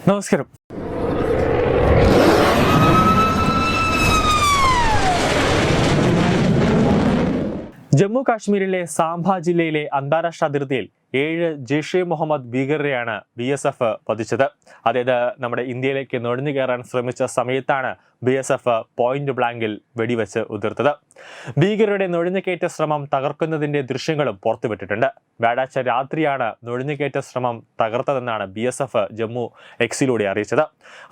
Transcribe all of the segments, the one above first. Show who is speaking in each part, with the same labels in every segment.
Speaker 1: നമസ്കാരം. ജമ്മു കാശ്മീരിലെ സാംബ ജില്ലയിലെ അന്താരാഷ്ട്ര അതിർത്തിയിൽ 7 ജെയ്ഷെ മുഹമ്മദ് ഭീകരരെയാണ് BSF വധിച്ചത്. അതായത് നമ്മുടെ ഇന്ത്യയിലേക്ക് നുഴഞ്ഞു കയറാൻ ശ്രമിച്ച സമയത്താണ് BSF പോയിന്റ് ബ്ലാങ്കിൽ വെടിവെച്ച് ഉതിർത്തത്. ഭീകരരുടെ നുഴഞ്ഞുകയറ്റ ശ്രമം തകർക്കുന്നതിന്റെ ദൃശ്യങ്ങളും പുറത്തുവിട്ടിട്ടുണ്ട്. വ്യാഴാഴ്ച രാത്രിയാണ് നുഴഞ്ഞുകയറ്റ ശ്രമം തകർത്തതെന്നാണ് BSF ജമ്മു എക്സിലൂടെ അറിയിച്ചത്.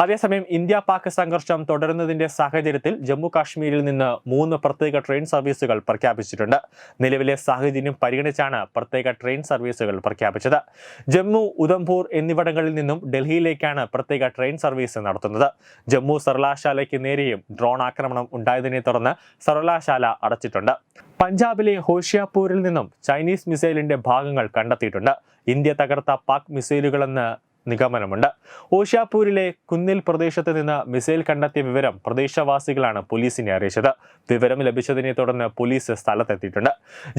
Speaker 1: അതേസമയം ഇന്ത്യ പാക് സംഘർഷം തുടരുന്നതിന്റെ സാഹചര്യത്തിൽ ജമ്മു കാശ്മീരിൽ നിന്ന് 3 പ്രത്യേക ട്രെയിൻ സർവീസുകൾ പ്രഖ്യാപിച്ചിട്ടുണ്ട്. നിലവിലെ സാഹചര്യം പരിഗണിച്ചാണ് പ്രത്യേക ട്രെയിൻ സർവീസുകൾ പ്രഖ്യാപിച്ചത്. ജമ്മു, ഉധംപൂർ എന്നിവിടങ്ങളിൽ നിന്നും ഡൽഹിയിലേക്കാണ് പ്രത്യേക ട്രെയിൻ സർവീസ് നടത്തുന്നത്. ജമ്മു സർവകലാശാലയ്ക്ക് നേരെയും ഡ്രോൺ ആക്രമണം ഉണ്ടായതിനെ തുടർന്ന് സർവകലാശാല അടച്ചിട്ടുണ്ട്. പഞ്ചാബിലെ ഹോഷിയാപൂരിൽ നിന്നും ചൈനീസ് മിസൈലിന്റെ ഭാഗങ്ങൾ കണ്ടെത്തിയിട്ടുണ്ട്. ഇന്ത്യ തകർത്ത പാക് മിസൈലുകളെന്ന് നിഗമനമുണ്ട്. ഹോഷിയാപൂരിലെ കുന്നിൽ പ്രദേശത്ത് നിന്ന് മിസൈൽ കണ്ടെത്തിയ വിവരം പ്രദേശവാസികളാണ് പോലീസിനെ അറിയിച്ചത്. വിവരം ലഭിച്ചതിനെ തുടർന്ന് പോലീസ് സ്ഥലത്തെത്തിയിട്ടുണ്ട്.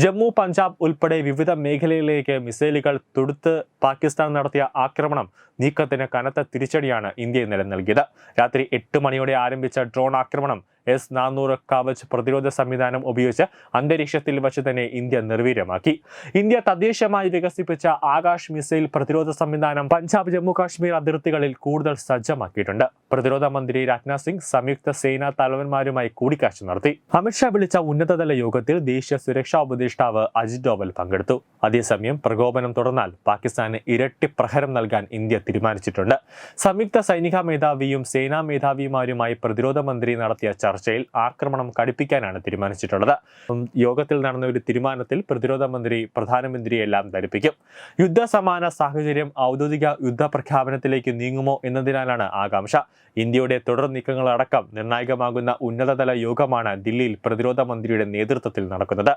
Speaker 1: ജമ്മു, പഞ്ചാബ് ഉൾപ്പെടെ വിവിധ മേഖലയിലേക്ക് മിസൈലുകൾ തൊടുത്ത് പാകിസ്ഥാൻ നടത്തിയ ആക്രമണം നീക്കത്തിന് കനത്ത തിരിച്ചടിയാണ് ഇന്ത്യ ഇന്നലെ നൽകിയത്. രാത്രി 8 മണിയോടെ ആരംഭിച്ച ഡ്രോൺ ആക്രമണം S-400 കവച് പ്രതിരോധ സംവിധാനം ഉപയോഗിച്ച് അന്തരീക്ഷത്തിൽ വച്ച് തന്നെ ഇന്ത്യ നിർവീര്യമാക്കി. ഇന്ത്യ തദ്ദേശീയമായി വികസിപ്പിച്ച ആകാശ് മിസൈൽ പ്രതിരോധ സംവിധാനം പഞ്ചാബ്, ജമ്മു കാശ്മീർ അതിർത്തികളിൽ കൂടുതൽ സജ്ജമാക്കിയിട്ടുണ്ട്. പ്രതിരോധ മന്ത്രി രാജ്നാഥ് സിംഗ് സംയുക്ത സേനാ തലവന്മാരുമായി കൂടിക്കാഴ്ച നടത്തി. അമിത്ഷാ വിളിച്ച ഉന്നതതല യോഗത്തിൽ ദേശീയ സുരക്ഷാ ഉപദേഷ്ടാവ് അജിത് ഡോവൽ പങ്കെടുത്തു. അതേസമയം പ്രകോപനം തുടർന്നാൽ പാകിസ്ഥാന് ഇരട്ടി പ്രഹരം നൽകാൻ ഇന്ത്യ തീരുമാനിച്ചിട്ടുണ്ട്. സംയുക്ത സൈനിക മേധാവിയും സേനാ മേധാവിയുമാരുമായി പ്രതിരോധ മന്ത്രി നടത്തിയ ചർച്ചയിൽ ആക്രമണം കടുപ്പിക്കാനാണ് തീരുമാനിച്ചിട്ടുള്ളത്. യോഗത്തിൽ നടന്ന ഒരു തീരുമാനത്തിൽ പ്രതിരോധ മന്ത്രി പ്രധാനമന്ത്രിയെല്ലാം ധരിപ്പിക്കും. യുദ്ധസമാന സാഹചര്യം ഔദ്യോഗിക യുദ്ധ പ്രഖ്യാപനത്തിലേക്ക് നീങ്ങുമോ എന്നതിനാലാണ് ആകാംക്ഷ. ഇന്ത്യയുടെ തുടർ നീക്കങ്ങളടക്കം നിർണായകമാകുന്ന ഉന്നതതല യോഗമാണ് ദില്ലിയിൽ പ്രതിരോധ മന്ത്രിയുടെ നേതൃത്വത്തിൽ നടക്കുന്നത്.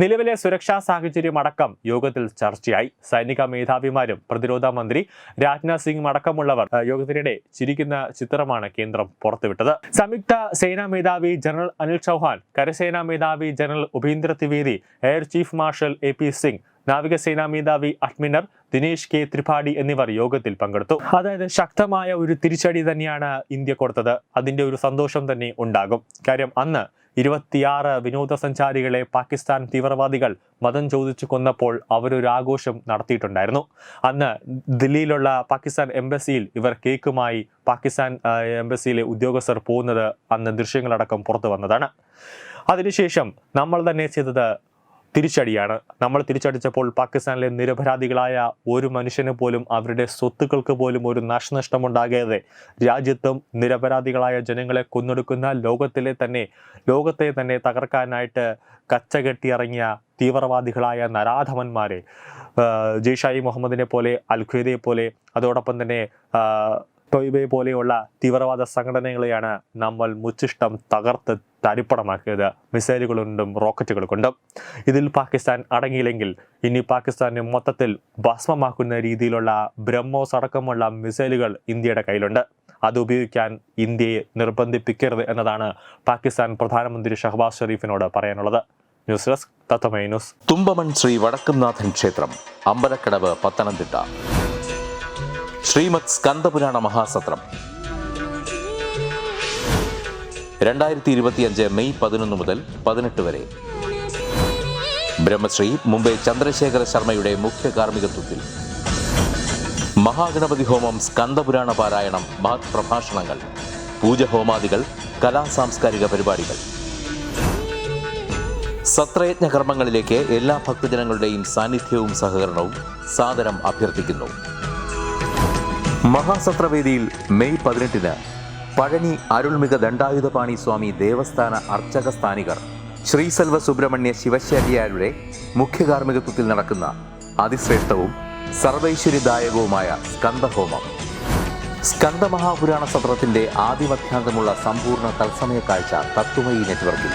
Speaker 1: നിലവിലെ സുരക്ഷാ സാഹചര്യം അടക്കം യോഗത്തിൽ ചർച്ചയായി. സൈനിക മേധാവിമാരും പ്രതിരോധ മന്ത്രി രാജ്നാഥ് സിംഗ് അടക്കമുള്ളവർ യോഗത്തിനിടെ ചിരിക്കുന്ന ചിത്രമാണ് കേന്ദ്രം പുറത്തുവിട്ടത്. സംയുക്ത സേനാ മേധാവി ജനറൽ അനിൽ ചൗഹാൻ, കരസേനാ മേധാവി general Upendra Trivedi, air chief marshal AP Singh, നാവികസേനാ മേധാവി അഡ്മിറൽ ദിനേശ് K ത്രിപാഠി എന്നിവർ യോഗത്തിൽ പങ്കെടുത്തു. അതായത് ശക്തമായ ഒരു തിരിച്ചടി തന്നെയാണ് ഇന്ത്യ കൊടുത്തത്. അതിന്റെ ഒരു സന്തോഷം തന്നെ ഉണ്ടാകും. കാര്യം അന്ന് 26 വിനോദസഞ്ചാരികളെ പാകിസ്ഥാൻ തീവ്രവാദികൾ മതം ചോദിച്ചു കൊന്നപ്പോൾ അവരൊരു ആഘോഷം നടത്തിയിട്ടുണ്ടായിരുന്നു. അന്ന് ദില്ലിയിലുള്ള പാകിസ്ഥാൻ എംബസിയിൽ ഇവർ കേക്കുമായി പാകിസ്ഥാൻ എംബസിയിലെ ഉദ്യോഗസ്ഥർ പോകുന്നത് അന്ന് ദൃശ്യങ്ങളടക്കം പുറത്തു വന്നതാണ്. അതിനുശേഷം നമ്മൾ തന്നെ ചെയ്തത് തിരിച്ചടിയാണ്. നമ്മൾ തിരിച്ചടിച്ചപ്പോൾ പാകിസ്ഥാനിലെ നിരപരാധികളായ ഒരു മനുഷ്യന് പോലും അവരുടെ സ്വത്തുക്കൾക്ക് പോലും ഒരു നാശനഷ്ടമുണ്ടാകാതെ രാജ്യത്തും നിരപരാധികളായ ജനങ്ങളെ കൊന്നൊടുക്കുന്ന ലോകത്തെ തന്നെ തകർക്കാനായിട്ട് കച്ചകെട്ടിയിറങ്ങിയ തീവ്രവാദികളായ നരാധമന്മാരെ, ജെയ്ഷെ മുഹമ്മദിനെ പോലെ, അൽ-ഖ്വയ്ദയെ പോലെ, അതോടൊപ്പം തന്നെ ടോയ്ബയെ പോലെയുള്ള തീവ്രവാദ സംഘടനകളെയാണ് നമ്മൾ മുച്ചിഷ്ടം തകർത്ത് തരിപ്പണമാക്കിയത്, മിസൈലുകളുണ്ടും റോക്കറ്റുകൾ കൊണ്ടും. ഇതിൽ പാകിസ്ഥാൻ അടങ്ങിയില്ലെങ്കിൽ ഇനി പാകിസ്ഥാനെ മൊത്തത്തിൽ ഭസ്മമാക്കുന്ന രീതിയിലുള്ള ബ്രഹ്മോസ് അടക്കമുള്ള മിസൈലുകൾ ഇന്ത്യയുടെ കയ്യിലുണ്ട്. അത് ഉപയോഗിക്കാൻ ഇന്ത്യയെ നിർബന്ധിപ്പിക്കരുത് എന്നതാണ് പാകിസ്ഥാൻ പ്രധാനമന്ത്രി ഷഹബാസ് ഷെരീഫിനോട് പറയാനുള്ളത്. ന്യൂസ് ഡെസ്ക് തത്വമൈ ന്യൂസ്.
Speaker 2: തുമ്പമൺ ശ്രീ വടക്കുംനാഥൻ ക്ഷേത്രം, അമ്പലക്കടവ്, പത്തനംതിട്ട. ശ്രീമദ് സ്കന്ദപുരാണ മഹാസത്രം 2025 മെയ് 11 മുതൽ 18 വരെ. ബ്രഹ്മശ്രീ മുംബൈ ചന്ദ്രശേഖര ശർമ്മയുടെ മുഖ്യ കാർമ്മികത്വത്തിൽ മഹാഗണപതി ഹോമം, സ്കന്ദപുരാണ പാരായണം, മഹത് പ്രഭാഷണങ്ങൾ, പൂജഹോമാദികൾ, കലാസാംസ്കാരിക പരിപാടികൾ. സത്രയജ്ഞ കർമ്മങ്ങളിലേക്ക് എല്ലാ ഭക്തജനങ്ങളുടെയും സാന്നിധ്യവും സഹകരണവും സാദരം അഭ്യർത്ഥിക്കുന്നു. മഹാസത്രവേദിയിൽ മെയ് 18 പഴനി അരുൾമിക ദണ്ഡായുധപാണി സ്വാമി ദേവസ്ഥാന അർച്ചക സ്ഥാനികർ ശ്രീസെൽവ സുബ്രഹ്മണ്യ ശിവശാരിയാരുടെ മുഖ്യ കാർമ്മികത്വത്തിൽ നടക്കുന്ന അതിശ്രേഷ്ഠവും സർവൈശ്വര്യദായകവുമായ സ്കന്ദഹോമം. സ്കന്ദമഹാപുരാണ സത്രത്തിന്റെ ആദിമധ്യാന്തമുള്ള സമ്പൂർണ്ണ തത്സമയ കാഴ്ച തത്വമയി നെറ്റ്വർക്കിൽ.